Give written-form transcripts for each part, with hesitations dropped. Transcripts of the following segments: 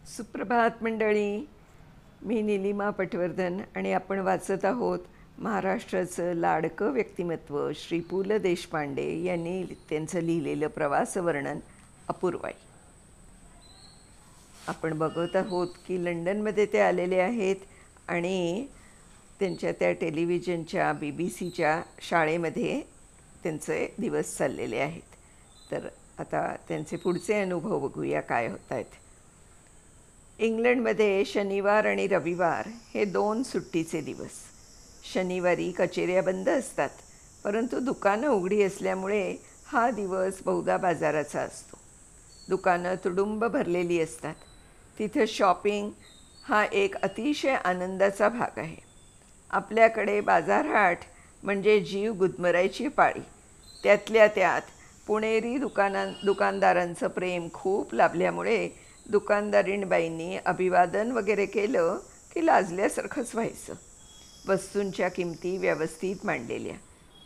सुप्रभात मंडळी. मी नीलिमा पटवर्धन आणि आपण वाचत आहोत महाराष्ट्राचं लाडकं व्यक्तिमत्व श्री पु ल देशपांडे यांनी त्यांचं लिहिलेलं प्रवासवर्णन अपूर्वाई. आपण बघत आहोत की लंडनमध्ये ते आलेले आहेत आणि त्यांच्या त्या टेलिव्हिजनच्या BBC शाळेमध्ये त्यांचे दिवस चाललेले आहेत. तर आता त्यांचे पुढचे अनुभव बघूया काय होत आहेत. इंग्लंडमध्ये शनिवार आणि रविवार हे 2 सुट्टीचे दिवस. शनिवारी कचेऱ्या बंद असतात, परंतु दुकानं उघडी असल्यामुळे हा दिवस बहुधा बाजाराचा असतो. दुकानं तुडुंब भरलेली असतात. तिथं शॉपिंग हा एक अतिशय आनंदाचा भाग आहे. आपल्याकडे बाजारहाट म्हणजे जीव गुदमरायची पाळी. त्यातल्या त्यात पुणेरी दुकानदारांचं प्रेम खूप लाभल्यामुळे दुकानदारीणबाईंनी अभिवादन वगैरे केलं की लाजल्यासारखंच व्हायचं. वस्तूंच्या किमती व्यवस्थित मांडलेल्या,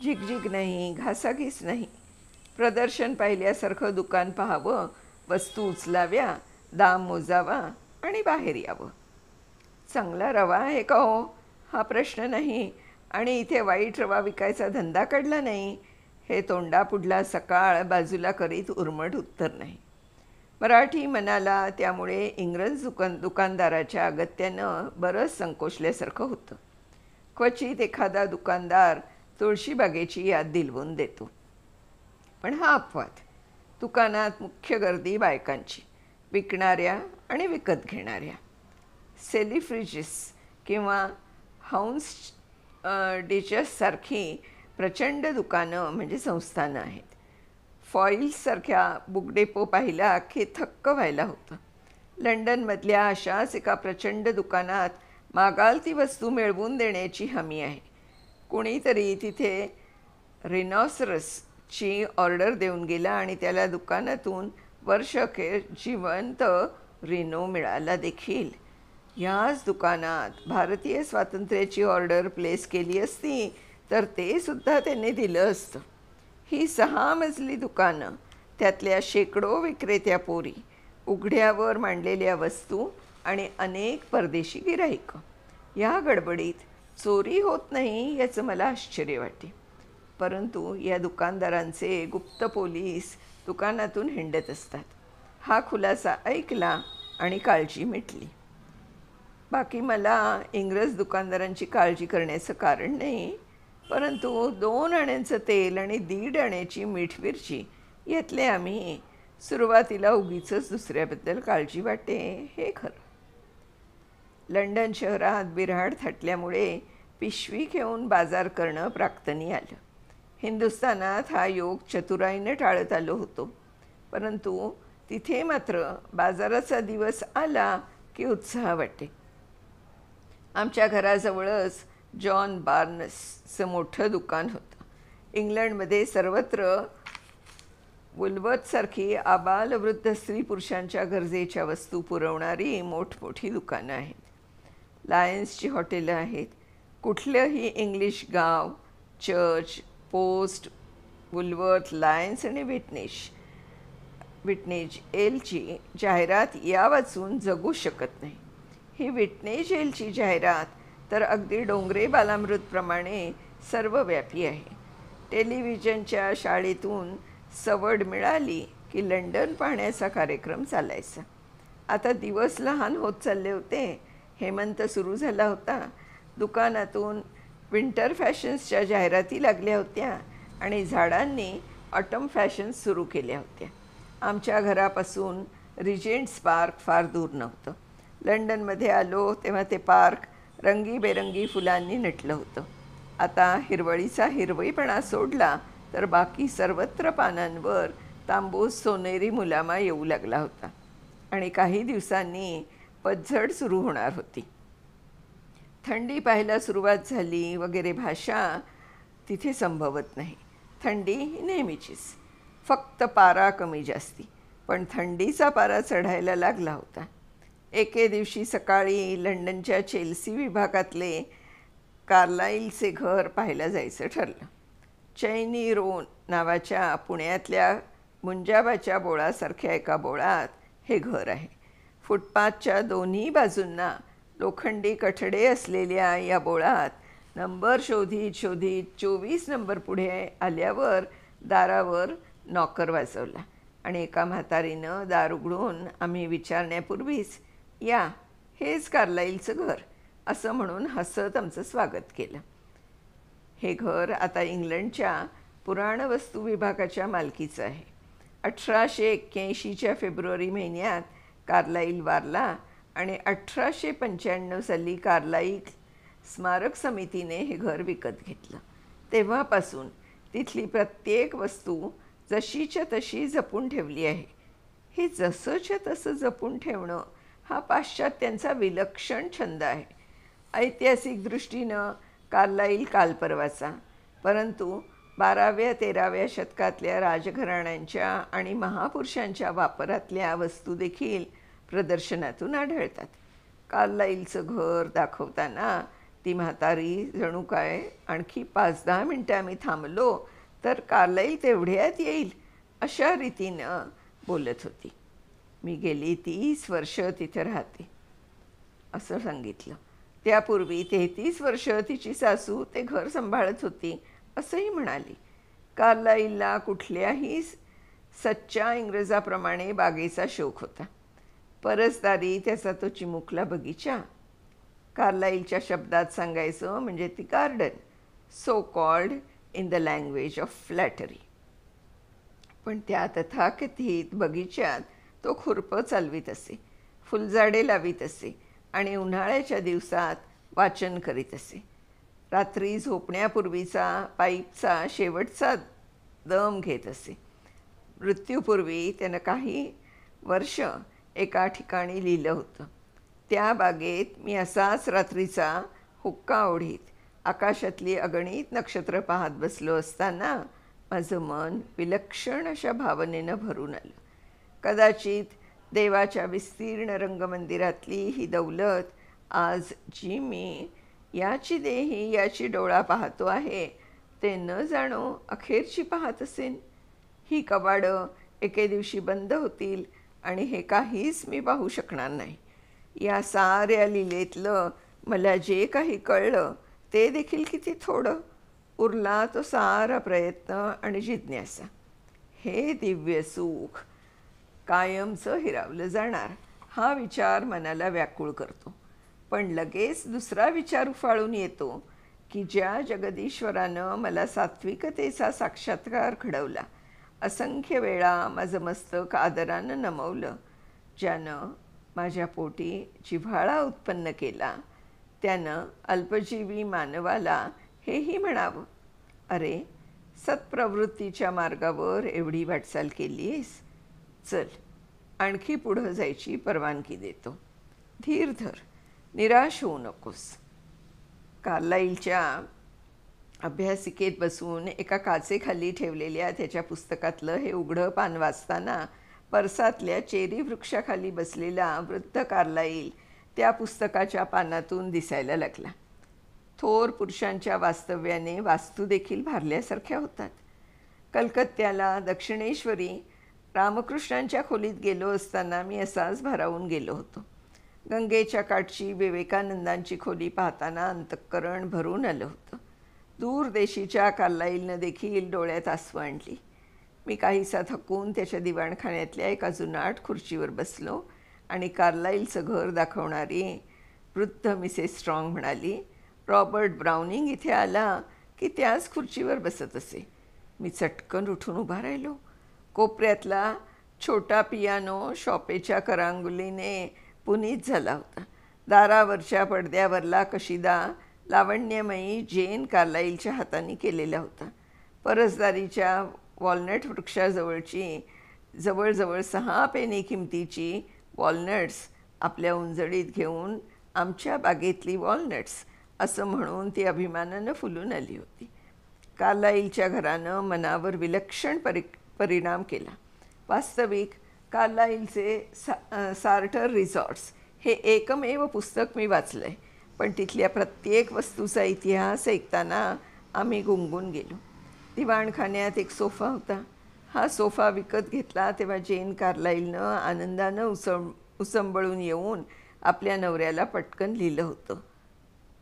झिगझिग नाही, घासाघीस नाही. प्रदर्शन पाहिल्यासारखं दुकान पाहावं, वस्तू उचलाव्या, दाम मोजावा आणि बाहेर यावं. चांगला रवा आहे का हो, हा प्रश्न नाही. आणि इथे वाईट रवा विकायचा धंदा काढला नाही, हे तोंडापुढला सकाळ बाजूला करीत उर्मट उत्तर नाही. मराठी मनाला त्यामुळे इंग्रज दुकानदाराच्या अगत्यानं बरंच संकोचल्यासारखं होतं. क्वचित एखादा दुकानदार तुळशीबागेची याद दिलवून देतो, पण हा अपवाद. दुकानात मुख्य गर्दी बायकांची, विकणाऱ्या आणि विकत घेणाऱ्या. सेलिफ्रिजिस किंवा हाऊन्स डिचससारखी प्रचंड दुकानं म्हणजे संस्थानं आहेत. फॉईल्ससारख्या बुकडेपो पाहिला की थक्क व्हायला होतं. लंडनमधल्या अशाच एका प्रचंड दुकानात मागाल ती वस्तू मिळवून देण्याची हमी आहे. कोणीतरी तिथे रिनॉसरसची ऑर्डर देऊन गेला आणि त्याला दुकानातून वर्षअखेर जिवंत रिनो मिळाला देखील. याच दुकानात भारतीय स्वातंत्र्याची ऑर्डर प्लेस केली असती तर ते सुद्धा त्यांनी दिलं असतं. ही 6 मजली दुकानं, त्यातल्या शेकडो विक्रेत्या पोरी, उघड्यावर मांडलेल्या वस्तू आणि अनेक परदेशी गिऱ्हाईकं. या गडबडीत चोरी होत नाही याचं मला आश्चर्य वाटते. परंतु या दुकानदारांचे गुप्त पोलीस दुकानातून हिंडत असतात. हा खुलासा ऐकला आणि काळजी मिटली. बाकी मला इंग्रज दुकानदारांची काळजी करण्याचं कारण नाही, परंतु 2 आण्यांचं तेल आणि 1.5 आण्याची मीठ मिरची यातले आम्ही सुरुवातीला उगीच दुसऱ्याबद्दल काळजी वाटते हे खरं. लंडन शहरात बिऱ्हाड थाटल्यामुळे पिशवी घेऊन बाजार करणं प्राक्तनी आलं. हिंदुस्थानात हा योग चतुराईनं टाळत आलो होतो, परंतु तिथे मात्र बाजाराचा दिवस आला की उत्साह वाटे. आमच्या घराजवळच जॉन बार्नसचं मोठं दुकान होतं. इंग्लंडमध्ये सर्वत्र वुलवर्थसारखी आबालवृद्ध स्त्री पुरुषांच्या गरजेच्या वस्तू पुरवणारी मोठमोठी दुकानं आहेत. लायन्सची हॉटेलं आहेत. कुठलंही इंग्लिश गाव, चर्च, पोस्ट, वुलवर्थ, लायन्स आणि विटनेज एलची जाहिरात या वाचून जगू शकत नाही. ही विटनेज एलची जाहिरात तर अगदी डोंगरे बालामृतप्रमाणे सर्वव्यापी आहे. टेलिव्हिजनच्या शाळेतून सवड मिळाली की लंडन पाहण्याचा कार्यक्रम चालायचा. आता दिवस लहान होत चालले होते. हेमंत सुरू झाला होता. दुकानातून विंटर फॅशन्सच्या जाहिराती लागल्या होत्या आणि झाडांनी ऑटम फॅशन्स सुरू केल्या होत्या. आमच्या घरापासून रिजेंट्स पार्क फार दूर नव्हतं. लंडनमध्ये आलो तेव्हा ते पार्क रंगीबेरंगी फुलांनी नटलं होतं. आता हिरवळीचा हिरवईपणा सोडला तर बाकी सर्वत्र पानांवर तांबूस सोनेरी मुलामा येऊ लागला होता आणि काही दिवसांनी पतझड सुरू होणार होती. थंडी पाहायला सुरुवात झाली वगैरे भाषा तिथे संभवत नाही. थंडी ही नेहमीचीच, फक्त पारा कमी जास्ती, पण थंडीचा पारा चढायला लागला होता. एके दिवशी सकाळी लंडनच्या चेल्सी विभागातले कार्लाईलचे घर पाहायला जायचं ठरलं. चैनी रो नावाच्या पुण्यातल्या मुंजाबाच्या बोळासारख्या एका बोळात हे घर आहे. फुटपाथच्या दोन्ही बाजूंना लोखंडी कठडे असलेल्या या बोळात नंबर शोधित शोधित 24 नंबर पुढे आल्यावर दारावर नॉकर वाजवला आणि एका म्हातारीनं दार उघडून आम्ही विचारण्यापूर्वीच या, हेच कार्लाईलचं घर असं म्हणून हसत आमचं स्वागत केलं. हे घर आता इंग्लंडच्या पुराणवस्तू विभागाच्या मालकीचं आहे. 1881च्या फेब्रुवारी महिन्यात कार्लाईल वारला आणि 1895 साली कार्लाईल स्मारक समितीने हे घर विकत घेतलं. तेव्हापासून तिथली प्रत्येक वस्तू जशीच्या तशी जपून ठेवली आहे. हे जसंच्या तसं जपून ठेवणं हा पाश्चात्यांचा विलक्षण छंद आहे. ऐतिहासिक दृष्टीनं कार्लाईल कालपर्वाचा, परंतु 12व्या-13व्या शतकातल्या राजघराण्यांच्या आणि महापुरुषांच्या वापरातल्या वस्तू देखील प्रदर्शनातून आढळतात. कार्लाईलचं घर दाखवताना ती म्हातारी जणू काय आणखी 5-10 मिनटं आम्ही थांबलो तर कार्लाईल तेवढ्यात येईल अशा रीतीनं बोलत होती. मी गेली 30 वर्ष तिथे राहते असं सांगितलं. त्यापूर्वी 33 वर्ष तिची सासू ते घर सांभाळत होती असंही म्हणाली. कार्लाईलला कुठल्याही सच्च्या इंग्रजाप्रमाणे बागेचा शौक होता. परसदारी त्याचा तो चिमुकला बगीचा. कार्लाईलच्या शब्दात सांगायचं म्हणजे ती garden, so called in the language of flattery. पण त्या तथाकथित बगीच्यात तो खुरपं चालवीत असे, फुलझाडे लावीत असे आणि उन्हाळ्याच्या दिवसात वाचन करीत असे. रात्री झोपण्यापूर्वीचा पाईपचा शेवटचा दम घेत असे. मृत्यूपूर्वी त्यानं काही वर्ष एका ठिकाणी लिहिलं होतं, त्या बागेत मी असाच रात्रीचा हुक्का ओढीत आकाशातली अगणित नक्षत्र पाहत बसलो असताना माझं मन विलक्षण अशा भावनेनं भरून आलं. कदाचित देवाच्या विस्तीर्ण रंगमंदिरातली ही दौलत आज जी मी याची देही याची डोळा पाहतो आहे ते न जाणो अखेरची पाहत असेन. ही कवाडं एके दिवशी बंद होतील आणि हे काहीच मी पाहू शकणार नाही. या साऱ्या लीलेतलं मला जे काही कळलं ते देखील किती थोडं. उरला तो सारा प्रयत्न आणि जिज्ञासा. हे दिव्य सुख कायमचं हिरावलं जाणार हा विचार मनाला व्याकुळ करतो. पण लगेच दुसरा विचार उफाळून येतो की ज्या जगदीश्वरानं मला सात्विकतेचा साक्षात्कार घडवला, असंख्य वेळा माझं मस्तक आदरानं नमवलं, ज्यानं माझ्या पोटी जिव्हाळा उत्पन्न केला, त्यानं अल्पजीवी मानवाला हेही म्हणावं, अरे सत्प्रवृत्तीच्या मार्गावर एवढी वाटचाल केलीस, चल आणखी पुढं जायची परवानगी देतो. धीर धर, निराश होऊ नकोस. कार्लाईलच्या अभ्यासिकेत बसून एका काचेखाली ठेवलेल्या त्याच्या पुस्तकातलं हे उघडं पान वाचताना परसातल्या चेरी वृक्षाखाली बसलेला वृद्ध कार्लाईल त्या पुस्तकाच्या पानातून दिसायला लागला. थोर पुरुषांच्या वास्तव्याने वास्तू देखील भारल्यासारख्या होतात. कलकत्त्याला दक्षिणेश्वरी रामकृष्णांच्या खोलीत गेलो असताना मी असाच भारावून गेलो होतो. गंगेच्या काठची विवेकानंदांची खोली पाहताना अंतःकरण भरून आलं होतं. दूरदेशीच्या कार्लाईलनं देखील डोळ्यात आसू आणली. मी काहीसा थकून त्याच्या दिवाणखान्यातल्या एका जुनाट खुर्चीवर बसलो आणि कार्लाईलचं घर दाखवणारी वृद्ध मिसेस स्ट्रॉंग म्हणाली, रॉबर्ट ब्राउनिंग इथे आला की त्याच खुर्चीवर बसत असे. मी चटकन उठून उभा राहिलो. कोपऱ्यातला छोटा पियानो शॉपेच्या करांगुलीने पुनीत झाला होता. दारावरच्या पडद्यावरला कशिदा लावण्यमयी जेन कार्लाईलच्या हाताने केलेला होता. परसदारीच्या वॉलनट वृक्षाजवळची जवळजवळ 6 पेनी किमतीची वॉलनट्स आपल्या उंजडीत घेऊन आमच्या बागेतली वॉलनट्स असं म्हणून ती अभिमानानं फुलून आली होती. कार्लाईलच्या घरानं मनावर विलक्षण परिणाम केला. वास्तविक कार्लाईलचे सार्टर रिसॉर्ट्स हे एकमेव पुस्तक मी वाचलं आहे, पण तिथल्या प्रत्येक वस्तूचा इतिहास ऐकताना आम्ही गुंगून गेलो. दिवाणखान्यात एक सोफा होता. हा सोफा विकत घेतला तेव्हा जेन कार्लाईलनं आनंदानं उसंबळून येऊन आपल्या नवऱ्याला पटकन लिहिलं होतं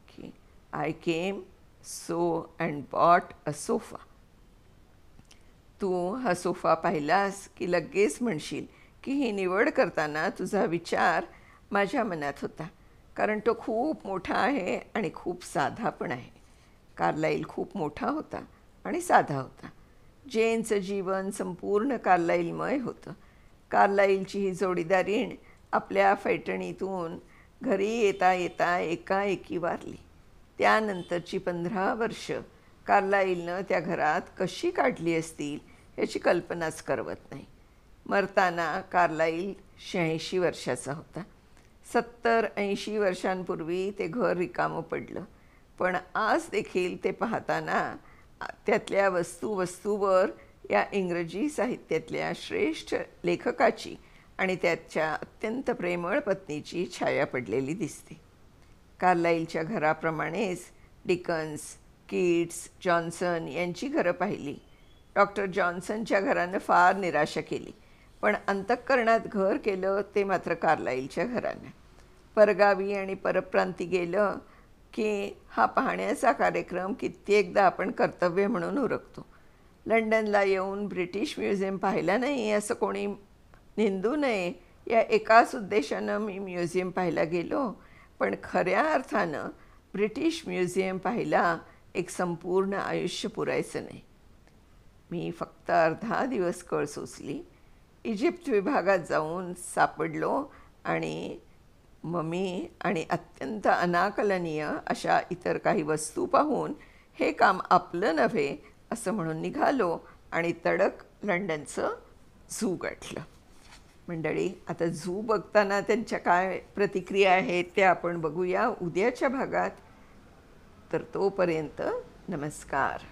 की I came so and bought a sofa. तू हा सोफा पाहिलास की लगेच म्हणशील की ही निवड करताना तुझा विचार माझ्या मनात होता, कारण तो खूप मोठा आहे आणि खूप साधा पण आहे. कार्लाईल खूप मोठा होता आणि साधा होता. जेनचं जीवन संपूर्ण कार्लाईलमय होतं. कार्लाईलची ही जोडीदारीण आपल्या पैठणीतून घरी येता येता एकाएकी वारली. त्यानंतरची 15 वर्ष कार्लाईलनं त्या घरात कशी काढली असतील याची कल्पनाच करवत नाही. मरताना कार्लाईल 86 वर्षाचा होता. 70-80 वर्षांपूर्वी ते घर रिकामं पडलं, पण आज देखील ते पाहताना त्यातल्या वस्तूवर या इंग्रजी साहित्यातल्या श्रेष्ठ लेखकाची आणि त्याच्या अत्यंत प्रेमळ पत्नीची छाया पडलेली दिसते. कार्लाईलच्या घराप्रमाणेच डिकन्स, कीट्स, जॉन्सन यांची घरं पाहिली. डॉक्टर जॉन्सनच्या घरानं फार निराशा केली, पण अंतःकरणात घर केलं ते मात्र कार्लाईलच्या घरानं. परगावी आणि परप्रांती गेलं की हा पाहण्याचा कार्यक्रम कित्येकदा आपण कर्तव्य म्हणून उरकतो. लंडनला येऊन ब्रिटिश म्युझियम पाहिला नाही असं कोणी निंदू नये या एकाच उद्देशानं मी म्युझियम पाहायला गेलो, पण खऱ्या अर्थानं ब्रिटिश म्युझियम पाहायला एक संपूर्ण आयुष्य पुरायचं नाही. मी फक्त अर्धा दिवस कळ सोसली. इजिप्त विभागात जाऊन सापडलो आणि ममी आणि अत्यंत अनाकलनीय अशा इतर काही वस्तू पाहून हे काम आपलं नव्हे असं म्हणून निघालो आणि तडक लंडनचं झू गाठलं. मंडळी, आता झू बघताना त्यांच्या काय प्रतिक्रिया आहेत त्या आपण बघूया उद्याच्या भागात. तर तोपर्यंत नमस्कार.